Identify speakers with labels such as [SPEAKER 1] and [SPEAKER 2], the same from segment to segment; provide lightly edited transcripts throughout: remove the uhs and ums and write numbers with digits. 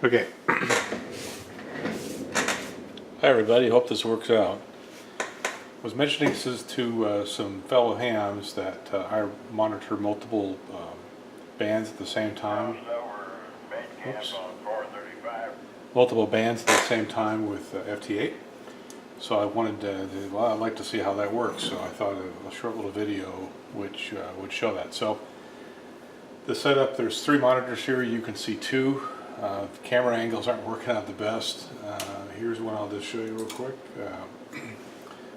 [SPEAKER 1] Okay. Hi everybody, hope this works out. I was mentioning this to some fellow hams that I monitor multiple bands at the same time. Oops. Multiple bands at the same time with FT8. So I wanted well, I'd like to see how that works. So I thought a short little video which would show that. So the setup, there's 3 monitors here. You can see 2. The camera angles aren't working out the best. Here's one I'll just show you real quick.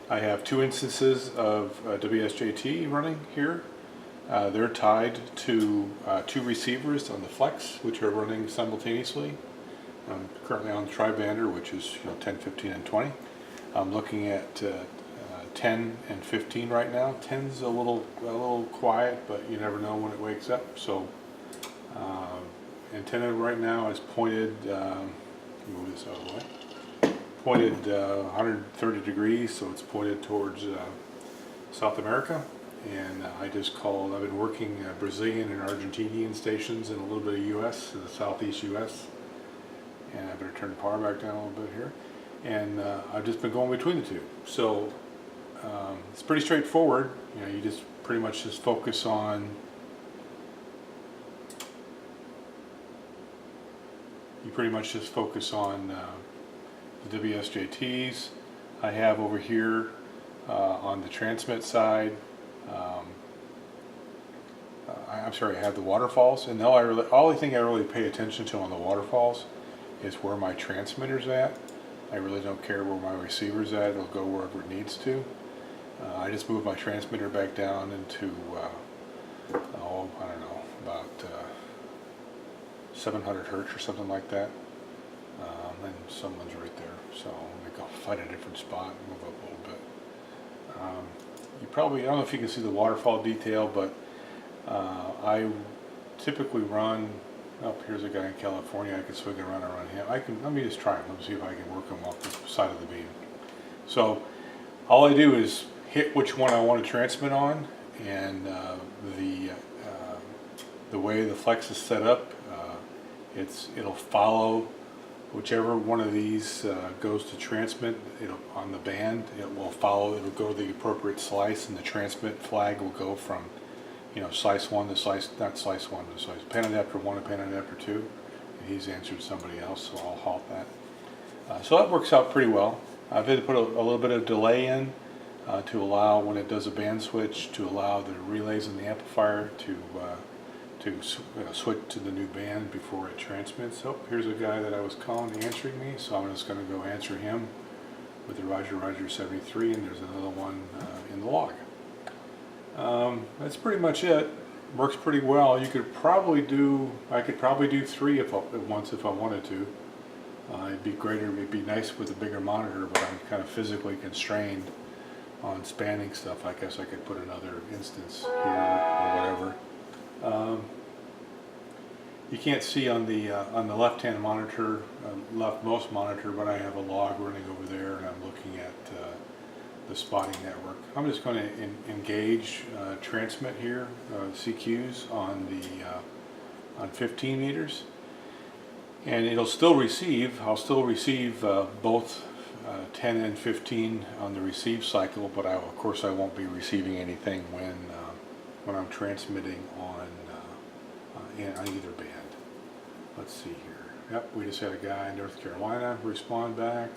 [SPEAKER 1] I have 2 instances of WSJT running here. They're tied to 2 receivers on the Flex, which are running simultaneously. I'm currently on the tri-bander, which is 10, 15, and 20. I'm looking at 10 and 15 right now. 10's a little quiet, but you never know when it wakes up. So antenna right now is pointed. Move this out of the way. Pointed 130 degrees, so it's pointed towards South America. And I've been working Brazilian and Argentinian stations and a little bit of U.S. in the southeast U.S. And I better turn the power back down a little bit here. And I've just been going between the 2. So it's pretty straightforward. You just pretty much just focus on the WSJTs. I have over here on the transmit side. I'm sorry, I have the waterfalls, and only thing I really pay attention to on the waterfalls is where my transmitter's at. I really don't care where my receiver's at. It'll go wherever it needs to. I just moved my transmitter back down into I don't know, about 700 hertz or something like that. And someone's right there, so I'm going to go find a different spot and move up a little bit. I don't know if you can see the waterfall detail, but I typically run, here's a guy in California, I can swing around and run him. Let me just try him, let me see if I can work him off the side of the beam. So all I do is hit which one I want to transmit on, and the way the Flex is set up, it'll follow whichever one of these goes to transmit. On the band, it'll go to the appropriate slice, and the transmit flag will go from slice 1 to slice, not slice 1 to slice, pan adapter 1 to pan adapter 2, and he's answered somebody else, so I'll halt that. So that works out pretty well. I've had to put a little bit of delay in to allow, when it does a band switch, to allow the relays in the amplifier to switch to the new band before it transmits. So here's a guy that I was calling answering me, so I'm just going to go answer him with the Roger 73, and there's another one in the log. That's pretty much it. Works pretty well. I could probably do 3 at once if I wanted to. It'd be nice with a bigger monitor, but I'm kind of physically constrained on spanning stuff. I guess I could put another instance here or whatever. You can't see on the left-hand monitor, leftmost monitor, but I have a log running over there, and I'm looking at the spotting network. I'm just going to engage transmit here, CQs on 15 meters, and it'll still receive. I'll still receive both 10 and 15 on the receive cycle, but of course I won't be receiving anything when I'm transmitting on either band. Let's see here. Yep, we just had a guy in North Carolina respond back.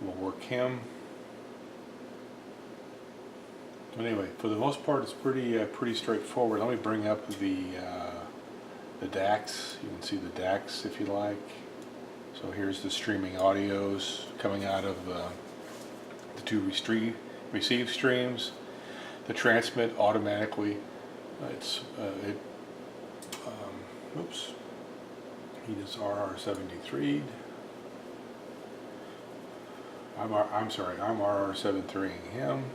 [SPEAKER 1] We'll work him. Anyway, for the most part, it's pretty straightforward. Let me bring up the DACs. You can see the DACs if you like. So here's the streaming audios coming out of the 2 receive streams. The transmit automatically. Oops. He is RR73. I'm RR73ing him.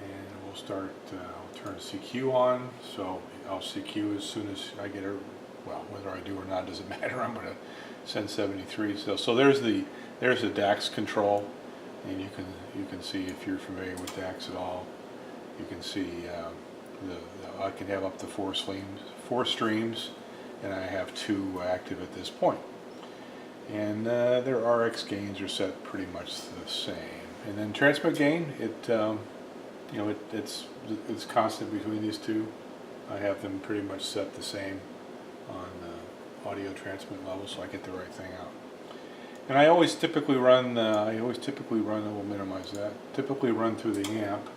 [SPEAKER 1] And we'll start, I'll turn CQ on, so I'll CQ as soon as I get her. Well, whether I do or not doesn't matter. I'm going to send 73. So there's the DAX control, and you can see, if you're familiar with DAX at all, you can see I can have up to four streams, and I have 2 active at this point. And their RX gains are set pretty much the same. And then transmit gain, it's constant between these two. I have them pretty much set the same on the audio transmit level, so I get the right thing out. And I always typically run, I will minimize that, typically run through the amp,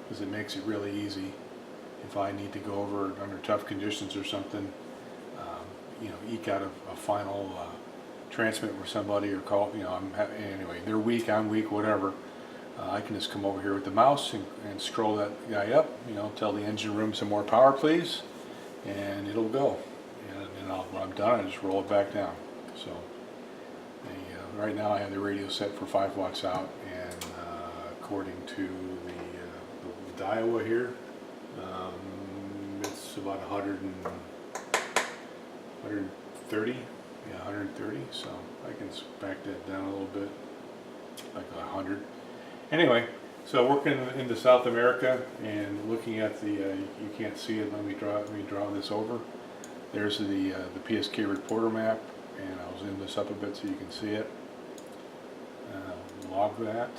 [SPEAKER 1] because it makes it really easy if I need to go over under tough conditions or something, eke out a final transmit with somebody or call, anyway, they're weak, I'm weak, whatever. I can just come over here with the mouse and scroll that guy up, tell the engine room some more power please, and it'll go. And when I'm done, I just roll it back down. So right now I have the radio set for 5 watts out, and according to the Daiwa here, it's about 130, yeah, 130, so I can back that down a little bit, like 100. Anyway, so working into South America and looking at the, you can't see it, let me draw this over. There's the PSK reporter map, and I'll zoom this up a bit so you can see it. Log that.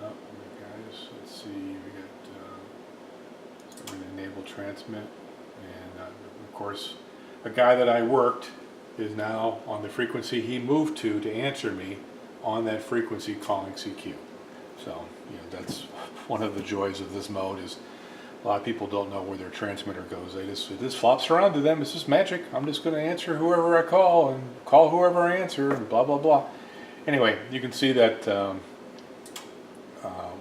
[SPEAKER 1] Guys, let's see, we got, so we're going to enable transmit, and of course, a guy that I worked is now on the frequency he moved to answer me on that frequency calling CQ. So, that's one of the joys of this mode, is a lot of people don't know where their transmitter goes. It just flops around to them. It's just magic. I'm just going to answer whoever I call and call whoever I answer and blah, blah, blah. Anyway, you can see that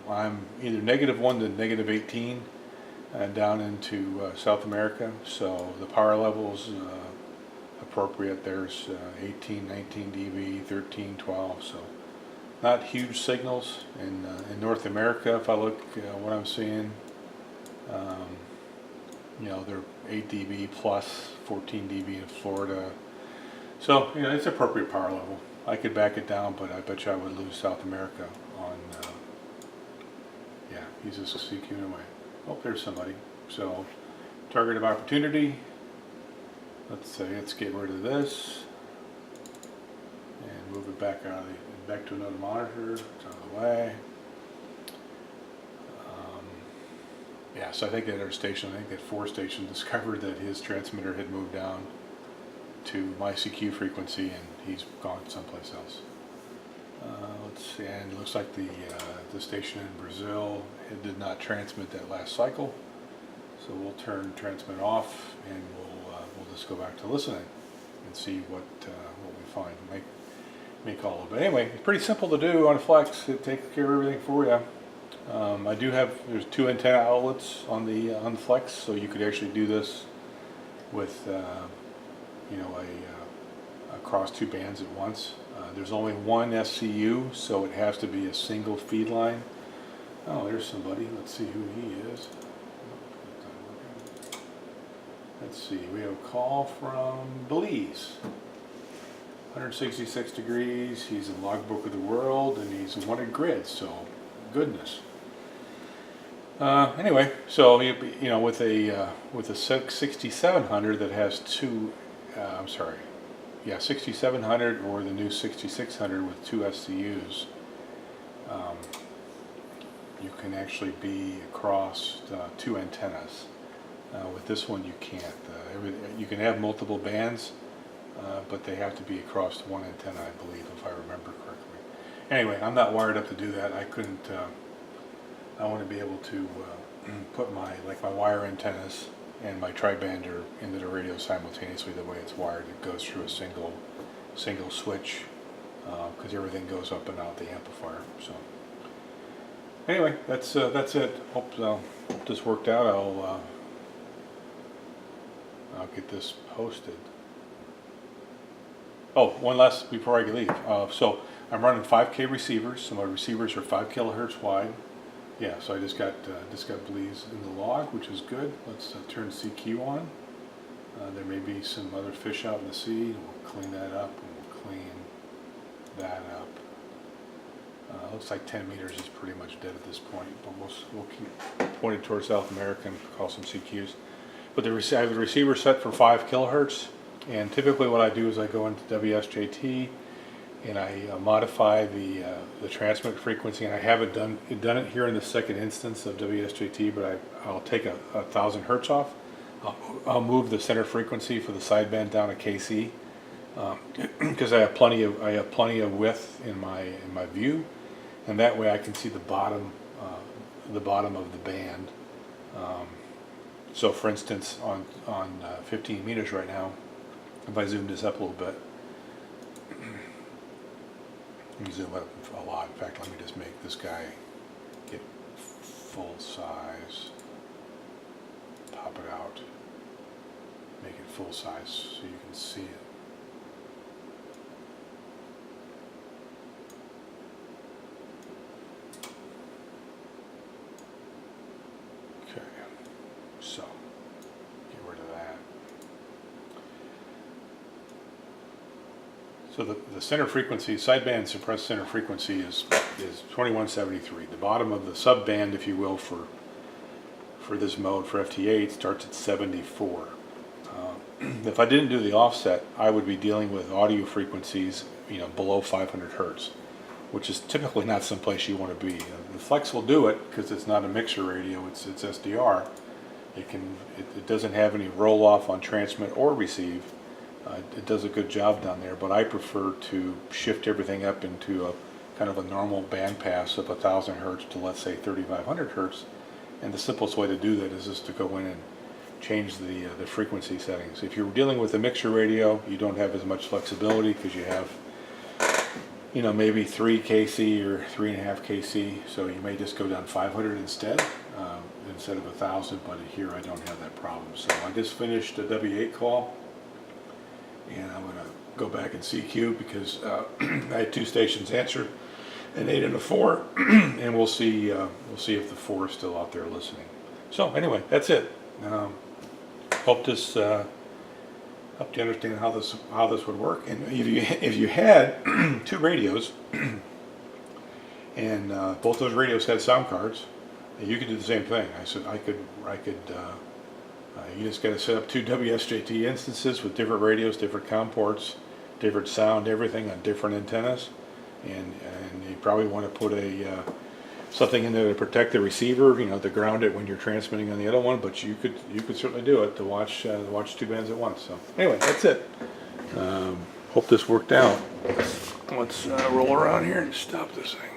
[SPEAKER 1] I'm either -1 to -18 down into South America. So the power levels appropriate. There's 18, 19 dB, 13, 12. So not huge signals. In North America, if I look what I'm seeing, they're 8 dB plus 14 dB in Florida. So, it's appropriate power level. I could back it down, but I bet you I would lose South America on, yeah, he's just CQing away. Oh, there's somebody. So, target of opportunity. Let's get rid of this and move it back back to another monitor. It's out of the way. Yeah, so I think at our station, that 4 station discovered that his transmitter had moved down to my CQ frequency, and he's gone someplace else. Let's see, and it looks like the station in Brazil, it did not transmit that last cycle, so we'll turn transmit off, and we'll just go back to listening and see what we find. Make all of it. Anyway, it's pretty simple to do on Flex. It takes care of everything for you. I do have, there's 2 antenna outlets on the Flex, so you could actually do this with across 2 bands at once. There's only 1 SCU, so it has to be a single feed line. Oh, there's somebody. Let's see who he is. Let's see, we have a call from Belize. 166 degrees, he's in Logbook of the World, and he's wanted grid, so goodness. Anyway, so with a 6700 that has 2, 6700 or the new 6600 with 2 SCUs, you can actually be across 2 antennas. With this one, you can't. You can have multiple bands, but they have to be across 1 antenna, I believe, if I remember correctly. Anyway, I'm not wired up to do that. I couldn't. I want to be able to put my wire antennas and my tri-bander into the radio simultaneously. The way it's wired, it goes through a single switch, because everything goes up and out the amplifier. So anyway, that's it. Hope this worked out. I'll get this posted. Oh, one last before I leave. So I'm running 5K receivers. So my receivers are 5 kilohertz wide. Yeah, so I just got Belize in the log, which is good. Let's turn CQ on. There may be some other fish out in the sea. We'll clean that up, and we'll clean that up. Looks like 10 meters is pretty much dead at this point, but we'll keep pointed towards South America and call some CQs. But I have the receiver set for 5 kilohertz, and typically what I do is I go into WSJT and I modify the transmit frequency, and I haven't done it here in the second instance of WSJT, but I'll take 1,000 hertz off. I'll move the center frequency for the sideband down to KC, because I have plenty of width in my view, and that way I can see the bottom of the band. So for instance, on 15 meters right now, if I zoom this up a little bit, let me zoom up a lot. In fact, let me just make this guy get full size, pop it out, make it full size so you can see it. Okay, so get rid of that. So the center frequency, sideband suppressed center frequency is 2173. The bottom of the subband, if you will, for this mode for FT8 starts at 74. If I didn't do the offset, I would be dealing with audio frequencies, below 500 hertz, which is typically not someplace you want to be. The Flex will do it because it's not a mixer radio; it's SDR. It doesn't have any roll off on transmit or receive. It does a good job down there, but I prefer to shift everything up into a kind of a normal band pass of 1,000 hertz to, let's say, 3,500 hertz. And the simplest way to do that is just to go in and change the frequency settings. If you're dealing with a mixer radio, you don't have as much flexibility because you have, maybe 3 kC or 3.5 kC. So you may just go down 500 instead of 1,000. But here I don't have that problem. So I just finished a W8 call. And I'm going to go back and CQ because I had 2 stations answer, an 8 and a 4, and we'll see if the 4 is still out there listening. So anyway, that's it. Hope you understand how this would work. And if you had 2 radios, and both those radios had sound cards, you could do the same thing. I said I could. You just got to set up 2 WSJT instances with different radios, different COM ports, different sound, everything on different antennas, and you probably want to put something in there to protect the receiver, to ground it when you're transmitting on the other one. But you could certainly do it to watch 2 bands at once. So anyway, that's it. Hope this worked out. Let's roll around here and stop this thing.